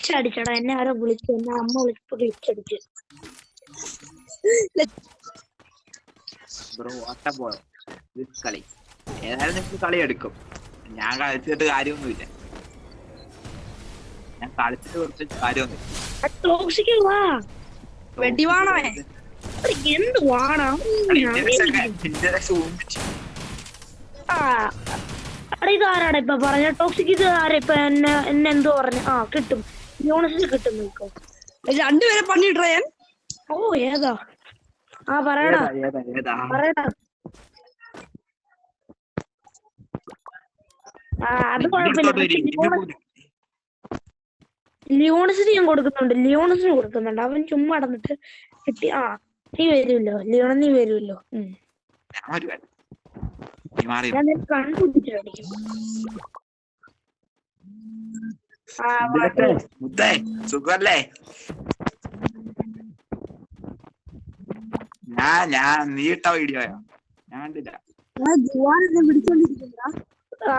Glitch അടിച്ചടാ. എന്നെ ആരോ വിളിച്ചു, എന്നെ അമ്മ വിളിച്ചപ്പോ ഗ്ലിച്ച് അടിച്ചു. ബ്രോ കളി ഏതായാലും നിങ്ങൾക്ക് കളി എടുക്കും. ഞാൻ കളിച്ചിട്ട് കാര്യമൊന്നുമില്ല. ഞാൻ കളിച്ചിട്ട് കുറച്ച് കാര്യമൊന്നുമില്ല. ടോക്സിക് വാ വെടി വാണോ? എന്ത് വാണോ? ഇതാരാടാ ഇപ്പൊ പറഞ്ഞ ടോക്സിക്? ഇത് ആരാ ഇപ്പൊ എന്നെ എന്തോ പറഞ്ഞു? കിട്ടും, യൂണിവേഴ്സിറ്റി കിട്ടും. നിൽക്കോ രണ്ടുപേരെ പണിയിട്ടാ ഞാൻ. ഓ ഏതാ? പറയടാ പറയടാ. അത് കുഴപ്പമില്ല. ലിയോണസിന് ഞാൻ കൊടുക്കുന്നുണ്ട്. അവൻ ചുമ്മാ നടന്നിട്ട് കിട്ടി. നീ വരുമല്ലോ ലിയോണ, നീ വരുമല്ലോ. ഞാൻ കണ്ടുപിടിച്ചടിക്കും. സുഖല്ലേ? ഞാൻ നീ ഇട്ട വീഡിയോയോ? ഞാൻ കണ്ടില്ല.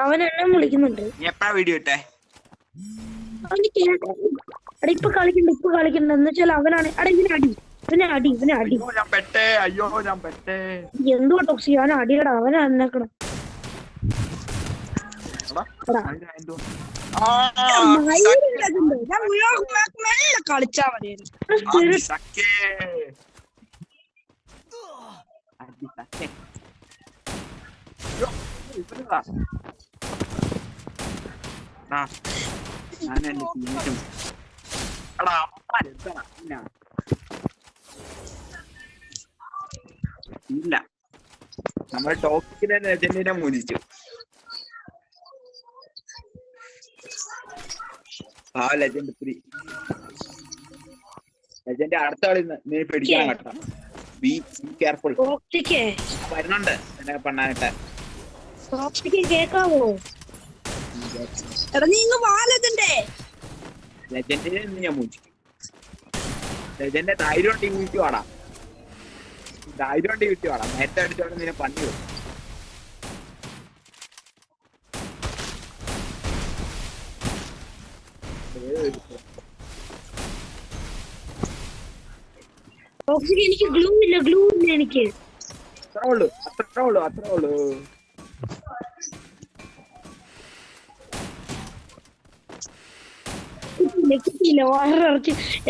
അവൻ എന്നെ വിളിക്കുന്നുണ്ട്. നീ എപ്പഴാ വീഡിയോ ഇട്ടേ? ഇപ്പൊ കളിക്കണ്ട എന്ന് വെച്ചാൽ അവനാണ്. ഇവനെ അടി. എന്തുവാ ടോക്സിക്? അവനെ അടിയടാ, അവനെ അന്നേക്കണം. കളിച്ചാ മതി. ഇല്ല, നമ്മൾ ടോക്സിക്കിനെ ലെജൻഡിനെ മുരിച്ചു. ലെജൻഡ് 3 ലെജൻഡ് അടുത്ത കളി നീ പിടിക്കണം കേട്ടോ. Be careful. വരുന്നുണ്ട് എന്നെ പണ്ണാനിട്ട്. കേക്കാവോ? ലെജൻഡിനെ ഞാൻ മുരിക്കും. ലെജൻഡ് ധൈര്യം വീട്ടി വാടാ. നേരത്തെ അടിച്ചോണ്ട് നിന്നെ പണി വരും. എനിക്ക് ഗ്ലൂ ഇല്ല എനിക്ക്. അത്രേ ഉള്ളൂ.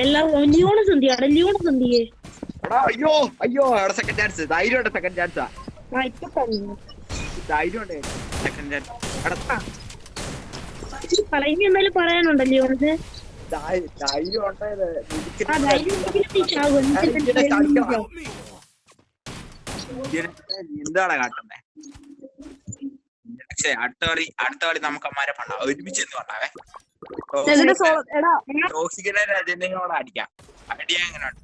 എല്ലാം ലിയോണസ് എന്തിയെ? അയ്യോ സെക്കൻഡ് ചാൻസ്. ധൈര്യം സെക്കൻഡ് ചാൻസാ. എന്നാലും പറയാനുണ്ടോ ലിയോണസ്? എന്താണ് കാട്ടുന്നേ? പക്ഷെ അടുത്ത കളി നമുക്ക് അമ്മാരെ പണ്ടാ ഒരുമിച്ച് എന്ന് പറഞ്ഞാവേ. ടോക്സിക്കിനെ രജനോട് അടിക്കാം. അടിയാ എങ്ങനെയുണ്ട്?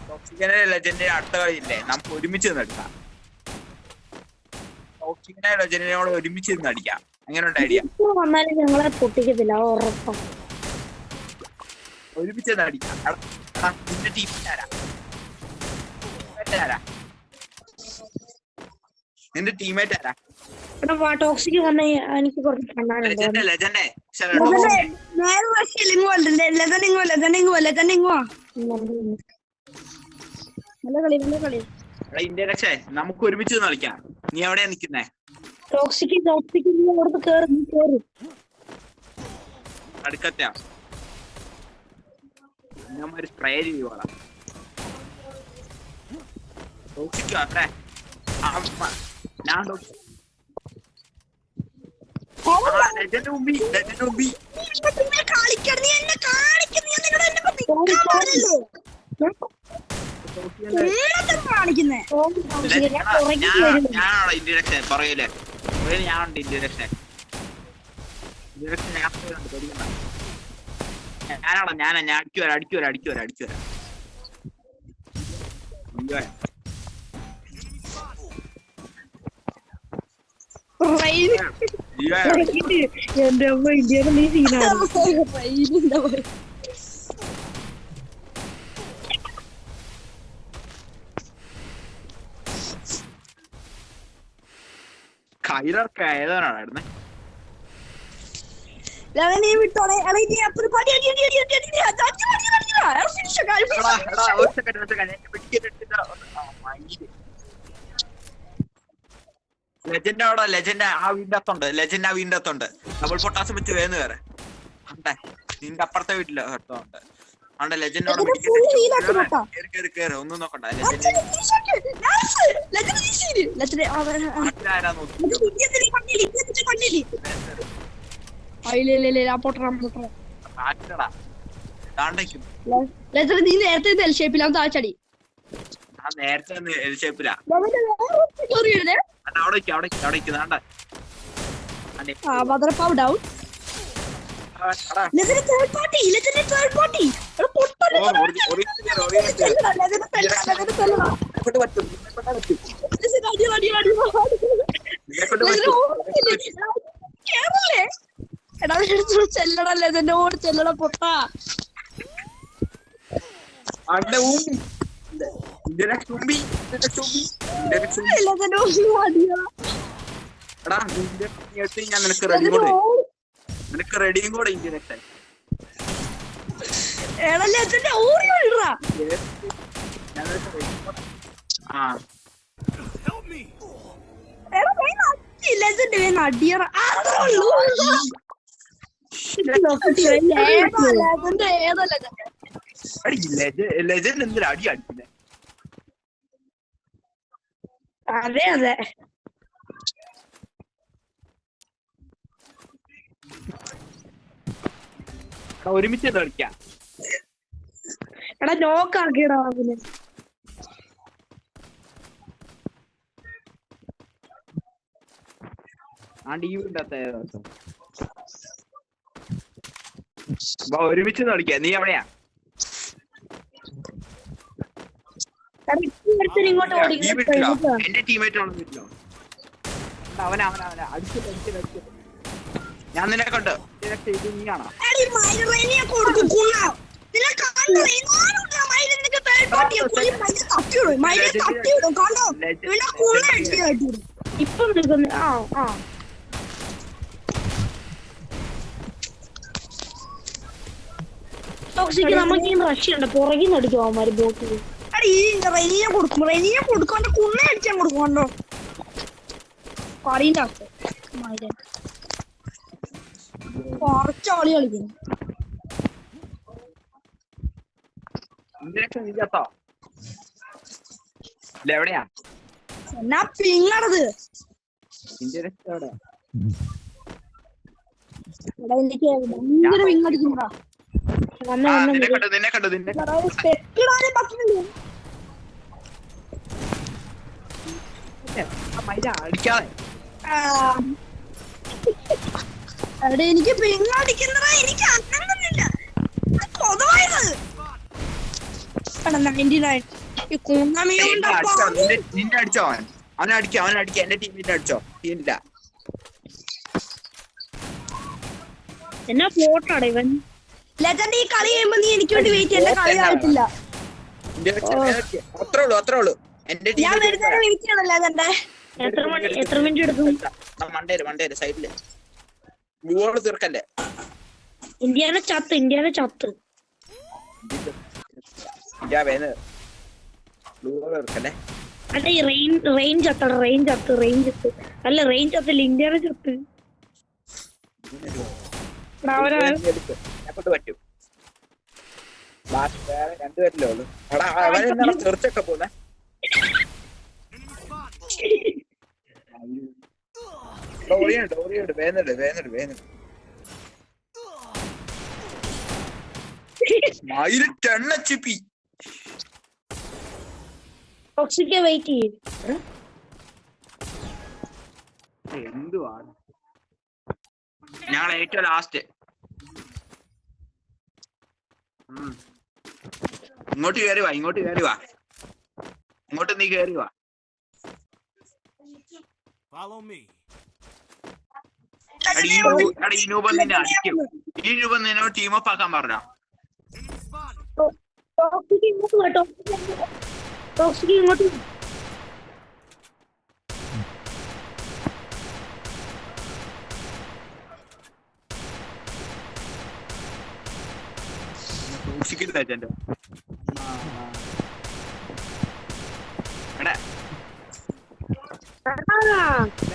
ടോക്സിക്കിനെ ലെജൻഡിനെ അടുത്ത കളിയില്ലേ, നമുക്ക് ഒരുമിച്ച് നിന്ന് എടുക്കാം. ടോക്സിക്കിനെ ലെജൻഡിനോട് ഒരുമിച്ച് നിന്ന് അടിക്കാം. എങ്ങനെയുണ്ട് ഐഡിയ? വന്നാലും ഞങ്ങളെ പൊട്ടിക്കത്തില്ല, ഉറപ്പാണ്. ഒരുമിച്ച് നിന്ന് അടിക്കാം. നിന്റെ ടീമിനാരാ? നിന്റെ ടീമേറ്റ് ആരാ? ടോക്സിക് വന്ന എനിക്ക് കുറച്ച് കണ്ണാനുണ്ട്. നമുക്ക് ഒരുമിച്ച് കളിക്കാം. നീ എവിടെയാ നിക്കുന്നേ? അടുക്കത്തെയാ? ഞാൻ സ്പ്രേ ചെയ്യുവാ. ഞാൻ പറയൂലേ, ഞാനുണ്ട് ഇൻഡ്യൻ. ഞാൻ അടിച്ചു വരാം. എന്റെ അമ്മ ഇന്ത്യയിലെ നീ സീനാണ്. കയ്യിലൊക്കെ ഏതാണായിരുന്നെ നീ വിട്ടോളെ എടാ ഇനി അപ്പൊ ഒരു പടി അടി അടി അടി അടി അടി അടി അടി അടി അടി അടി അടി ഫിനിഷ് എടാ ഒരു സെക്കൻഡ് ലെജൻഡ് അവിടെ ലെജൻഡ് ആ വീടിന്റെ അകത്തുണ്ട് ഡബിൾ പൊട്ടാസ് വെച്ച് വേന്ന് വേറെ ഉണ്ടേ നിന്റെ അപ്പുറത്തെ വീട്ടില് ഉണ്ട് ആണ്ടെ ലെജൻഡ് അവിടെ കേറ് ഒന്നും നോക്കണ്ട നീ നേരത്തെ എൽ ഷേപ്പിലാണ് താഴ്ചടി നേരത്തെ എൽ ഷേപ്പിലാ ഡൗൺ തേർഡ് പാർട്ടി ചെല്ലടല്ലേ എന്നോട് ചെല്ലട പൊട്ട ഞാൻ നിനക്ക് റെഡിയും കൂടെ ഇന്ത്യൻ അടിയറ ലെജൻഡ് എന്തിനാ അടി അടിക്കില്ലേ അതെ അതെ ഒരുമിച്ച് കളിക്കാം എടാ നോക്കാക്കിടാ അവന് ഒരുമിച്ച് കളിക്കാം നീ എവിടെയാ ഇങ്ങോട്ട് ഈ വീട്ടിലോ എന്റെ ടീമേറ്റ് ഉള്ള വീട്ടിലോ അവനാ അടിച്ചു ഞാൻ നിന്നെ കണ്ട് ഇത് നീയാണോ ഇപ്പം നിൽക്കുന്നു ടോക്സിക്ക് നമുക്ക് റഷ്യുണ്ട് പുറകിൽ നടിക്കും അവന്മാര് ബോട്ടിൽ കൊടുക്കോണ്ടോ കുണ്ണ അടിച്ചാൻ കൊടുക്കോണ്ടോ പറയണ്ട കുറച്ച് ഓളി കളിക്കുന്നു എവിടെയാ എന്നാ പിങ്ങടത് എനിക്ക് ഭയങ്കര പിങ്ങടിക്കുന്നതാ നിന്നെ കണ്ടു സ്പെക്കിടാനും പറ്റുന്നില്ല അടിക്കാതെ അവിടെ എനിക്ക് പിങ്ങടിക്കുന്നതാ എനിക്ക് അന്നൊന്നുമില്ല പൊതുവായത് 99 ഈ നിന്നെ അടിച്ചോ അവനെ അടിക്കാം എന്റെ ടീമിന്റെ അടിച്ചോ ടീമില്ല എന്നാ ഫോട്ടോ ഇവൻ ലെജൻഡ് ഈ കളി കഴിയുമ്പോ നീ എനിക്ക് വേണ്ടി വെയിറ്റ് ചെയ്യേണ്ട കളി ആയിട്ടില്ല അത്രേ ഉള്ളൂ എന്റെ ഞാൻ വെറുതെ വെയിറ്റ് ചെയ്യണല്ലോ ലെജൻഡ് എത്ര മിനിറ്റ് എടുക്കും മണ്ടേര് സൈഡില് ഗോള് തീർക്കല്ലേ ഇന്ത്യനെ ചത്ത് തീർക്കല്ലേ അല്ല ഈ റേഞ്ച് ചത്ത് അല്ല റേഞ്ച് ചത്തില്ല ഇന്ത്യനെ ചത്ത് പറ്റും വേറെ രണ്ടുപേരല്ലേ ഉള്ളു അവനെന്താണ് തീർച്ചയൊക്കെ പോലെ ഓറിയുണ്ട് വേന്നുണ്ട് 1010 HP ടോക്സിക്ക് വെയിറ്റ് ചെയ്യും എന്തുവാണ് ഞങ്ങൾ ഏറ്റവും ലാസ്റ്റ് ഇങ്ങോട്ട് കയറി വാ ഇങ്ങോട്ട് നീ കയറി വാ ഈ രൂപം നിന്നെ അടിക്കും ഈ രൂപം നിന്നോട് ടീമപ്പ് ആക്കാൻ പറഞ്ഞോ ടോക്സിക് ലെജൻഡ്. എടാ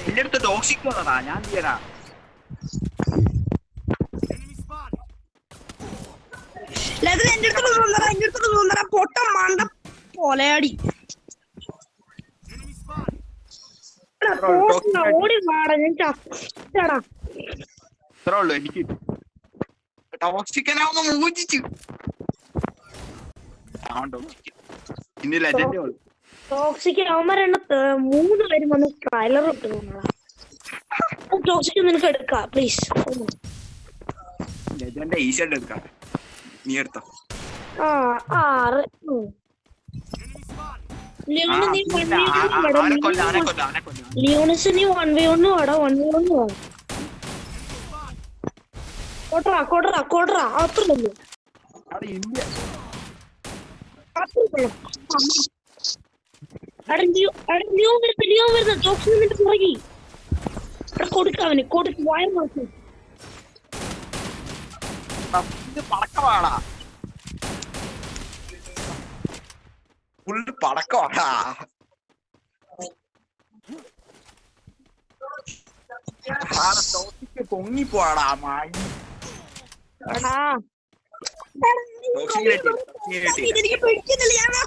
എന്റെ അടുത്ത് ടോക്സിക് വന്നടാ, ഞാൻ ചെയ്യടാ. എന്റെ അടുത്ത് തോന്നറ പൊട്ട മണ്ട പൊലയാടി. ഓടി വാടാ, ഞാൻ ചത്തടാ. ഇത്രേ ഉള്ളൂ എനിക്ക്. ടോക്സിക്കനെ ഒന്ന് മൂജിച്ചു. ഇനി ലെജൻഡേ ഉള്ളു. ടോക്സിക് അവന്മാരെണ്ണ 3 പേരും വന്ന് ട്രailer ഇട്ട് തോന്നടാ. ടോക്സിക് നിനക്ക് എടുക്കാം പ്ലീസ്. ലെജൻഡ് ഈസിയായിട്ട് എടുക്കാം, നീ എടുത്തോ. ലിയോണസ് നീ 1v1 വാടാ, 1v1 വാടാ. കൊടറാ അത്രയുള്ളൂ. ലിയോ വരുന്ന ടോക്സിക് നിന്റെ പുറകെ കൊടുക്കാവന് കൊടുക്ക് വയർ നോക്കി. പടക്കമാടാ, ഫുള്ള് പടക്കമാടാ. പൊങ്ങിപ്പോടാ മായി.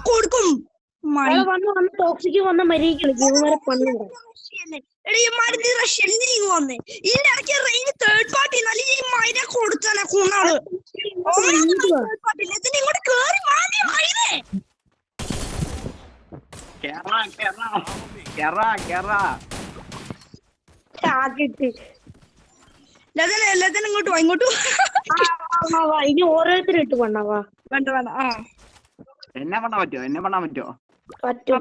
കൊടുക്കും വന്ന് ടോക്സിക് വന്ന മര്യാദ കളിക്കും. ഇവന്മാരെ പണിയുണ്ട്. വന്നേ ഇതിന്റെ ഇടയ്ക്ക് റെയിൻ തേർഡ് പാർട്ടി നല്ല ഈ മൈനെ കൊടുത്താലേ കുന്നാള് ഇങ്ങോട്ട് കേറി വാങ്ങി മൈനെ. ഇങ്ങോട്ട് വാ, ഇങ്ങോട്ട് ഇനി ഓരോരുത്തരും ഇട്ട് പണ്ണാവാ. വേണ്ട വേണ്ട. എന്നെ പണ്ണാൻ പറ്റുമോ? എന്നെ പണ്ണാൻ പറ്റുമോ? പറ്റും.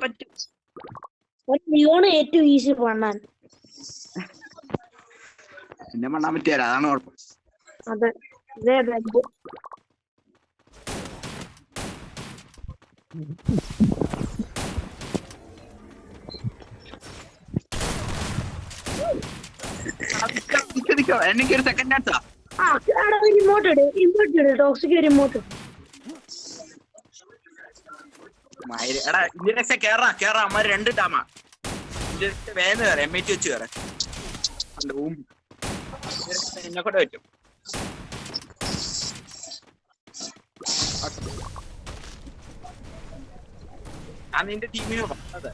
ലിയോണ് ഏറ്റവും ഈസി പണ്ണാൻ. എന്നെ പണ്ണാൻ പറ്റിയാലോ, അതാണ് കുഴപ്പം. അതെ എനിക്കൊരു സെക്കൻഡ് ചാൻസാ. റിമോട്ട് ഇട് ടോക്സിക് റിമോട്ട്. എടാ ഇന്ത്യൻ കേറാ അമ്മ 2 ടാമാ. വേന്ന് കയറ M80 വെച്ച് കയറ. എന്നെ കൂടെ പറ്റും. ഞാൻ നിന്റെ ടീമിന് പറഞ്ഞത്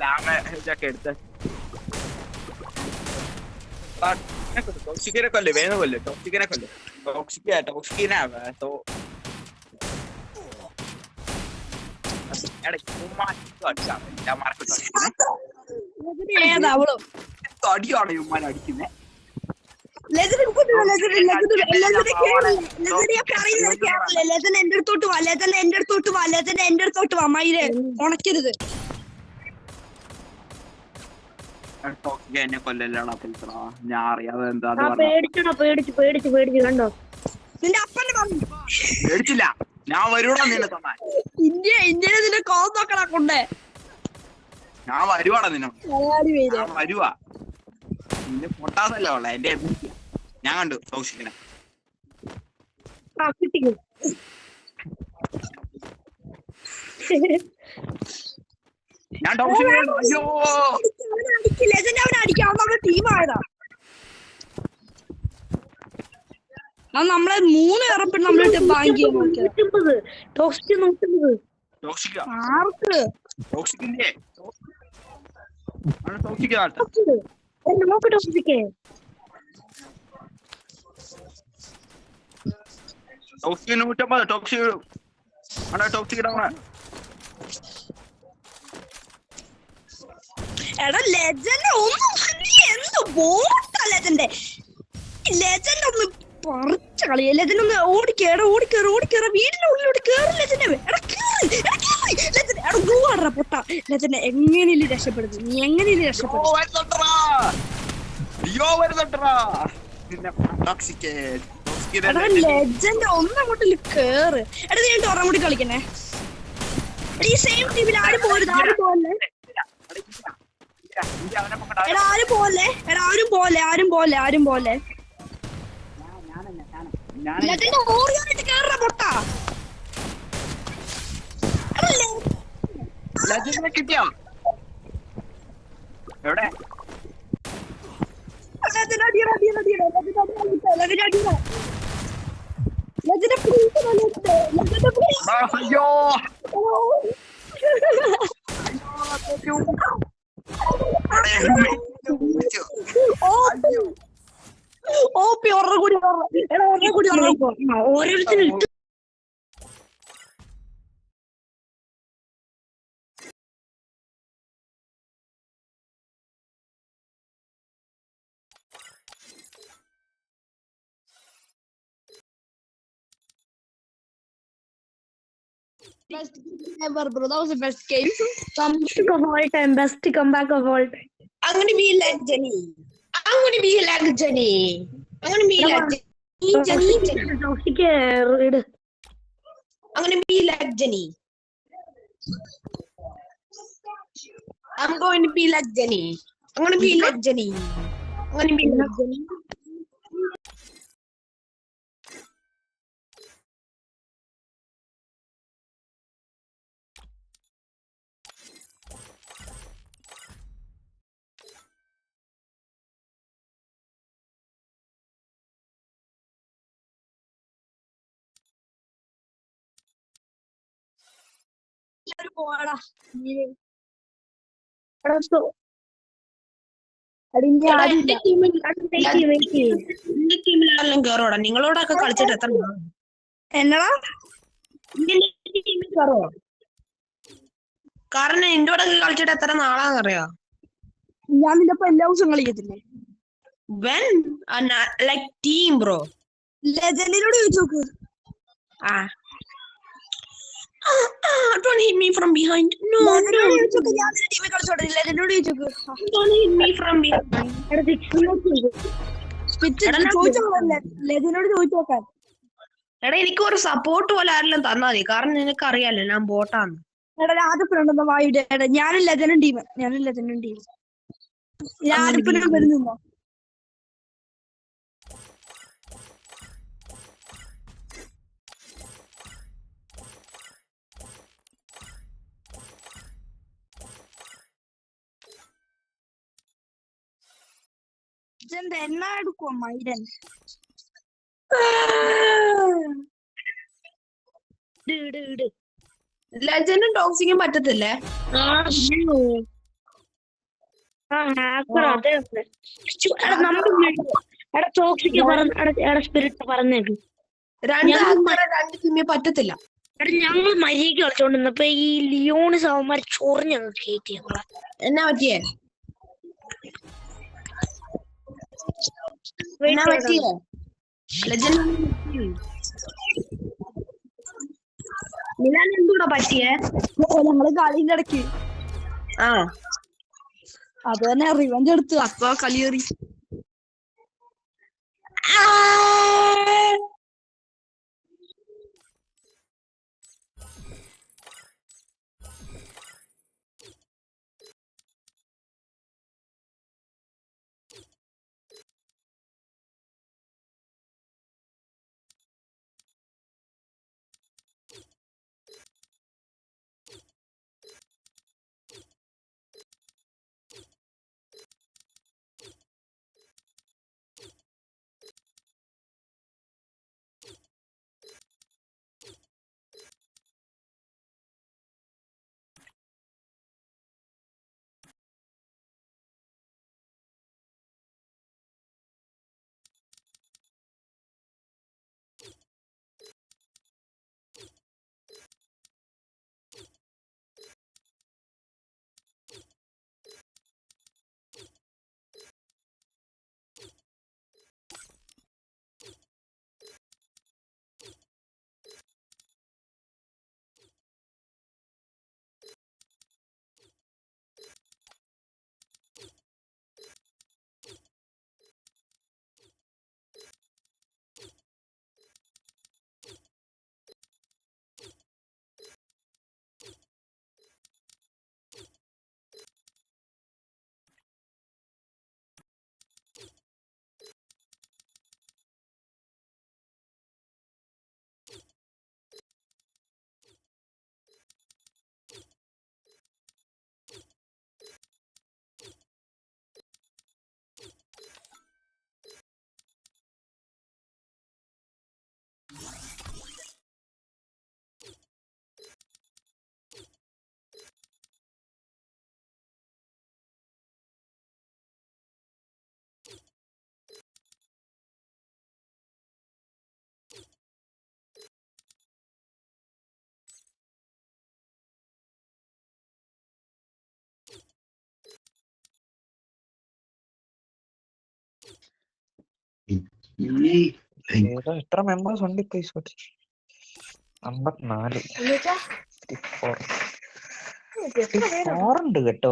ലാമൊക്കെ എടുത്ത് ടോക്സിക്കിനെ കൊല്ല്, വേന്ന് കൊല്ല്, ടോക്സിക്കിനെ കൊല്ല്. ടോക്സിക്കിനെ അടിയാണ് ഉമ്മാൻ അടിക്കുന്നേ. എന്റെ അടുത്തോട്ട് വാ മയിലെ ഉണക്കരുത്. എന്നെ കൊല്ലല്ലാണ്. ഞാൻ അറിയാതെ എന്താ പേടിച്ചു കണ്ടോ. നിന്റെ അപ്പനെ പറഞ്ഞു പേടിച്ചില്ല, ഞാൻ വരുവാടാ നിന്നെ തന്നാൻ. ഇന്ത്യയിലെ നിന്റെ കോൾ നോക്കണ കൊണ്ടേ ഞാൻ വരുവാടാ നിന്നെ. ഞാൻ വരുവാ. നിന്റെ പൊട്ടാസല്ല ഉള്ള എന്റെ. ഞാൻ കണ്ടു ടോക്സിക്കിനെ. ഞാൻ ടോക്സിക്കിനെ അയ്യോ അവൻ ടീമായതാ. നമ്മളെ 3 ഇറപ്പിട്ട് നമ്മളിട്ട് ബാങ്ക് ചെയ്യാൻ നോക്കിയത്. ആർക്ക് ടോക്സിക്കിന്റെ ടോക്സിക് 150. ടോക്സിക് എടാ ലെജൻഡ് എന്ത് ബോട്ടാ ലെജൻഡ്. ലെജൻഡ് ഒന്ന് പറിച്ച കളിയ. ലെജൻഡ് ഒന്ന് ഓടിക്കേറ വീടിന്റെ ഉള്ളിലോട്ട് കേറി ലെജൻഡ്. പൊട്ട ലെജൻഡ് എങ്ങനെയും രക്ഷപ്പെടുന്നു. നീ എങ്ങനെയും രക്ഷപ്പെടും. ലെജൻഡ് ഒന്നങ്ങോട്ട് കേറ്. എടാ നീ ഒരെണ്ണം കൂടി കളിക്കണേ. ഈ സെയിം ടീമിൽ ആരും പോരുത്. ആരും പോലെ ആരും പോലെ. ലെജൻഡ് ഓറിയോട്ട് കേറ്. പൊട്ട ലെജൻഡിനെ കിട്ടിയോ? എവിടെ? അയ്യോ ഓപ്പി ഒരെണ്ണം കൂടി ഓരോരുത്തരും ഇട്ട് Best game ever, bro. That was the best game. comeback of all time, best comeback of all time. I'm gonna be like Jenny. I'm gonna be like Jenny. I'm gonna be like Jenny. Toxic it. I'm gonna be like Jenny. I'm going to be like Jenny. I'm gonna be like Jenny. I'm gonna be like Jenny. പോടാ എന്റെ ടീമിലെല്ലാം കേറോടാ. നിങ്ങളോടൊക്കെ കളിച്ചിട്ട് എത്ര നാളായി? എന്നടാ ടീമിൽ കേറോ? കാരണം എന്റെ കൂടെ കളിച്ചിട്ട് എത്ര നാളാന്നറിയോ? ഞാൻ നിന്റെ ഒപ്പം എല്ലാ ദിവസവും കളിക്കത്തില്ലേ? When like team bro. ലെജൻഡിനോട് ചോദിച്ചു നോക്ക്. Don't hit me from behind. No, no. ഞാൻ നിന്റെ ടീമിൽ കളിച്ചോട്ടെ. ലെജൻഡിനോട് ചോദിച്ചു നോക്ക്. Don't hit me from behind. ലെജൻഡിനോട് ചോദിച്ചു നോക്കാൻ. എടാ എനിക്ക് ഒരു സപ്പോർട്ട് പോലെ ആരെല്ലാം തന്നാ മതി. കാരണം നിനക്ക് അറിയാലോ ഞാൻ ബോട്ടാന്ന്. എടാ രാജപ്പനുണ്ടെന്ന വായുടെ. എടാ ഞാനും ലെജൻഡും ടീം. രാജപ്പനും വരുന്നുണ്ടോ? എന്നാ എടുക്കുവോ മൈരൻ? ലെജൻഡും ടോക്സിക്കും പറ്റത്തില്ലേ? സ്പിരിറ്റ് പറഞ്ഞേക്ക്. രണ്ട് ടീമിൽ പറ്റത്തില്ല. ഞങ്ങൾ മര്യാദക്ക് കളിച്ചോണ്ടിരുന്നപ്പോ ഈ ലിയോണിസ് അവന്മാർ ചൊറിഞ്ഞ് ഞങ്ങൾ കയറ്റി. എന്നാ പറ്റിയേ? മിലാൻ എന്തുകൂടാ പറ്റിയേ? ഞങ്ങള് കളിന്റെ ഇടയ്ക്ക് അത് തന്നെ റിവഞ്ച് എടുത്തു. അപ്പൊ കളിയേറി. ഏതാ എത്ര മെമ്പേഴ്സ് ഉണ്ട് ഇപ്പൊ ഈ സ്ക്വാഡിൽ? 54. 54 ഉണ്ട് കേട്ടോ.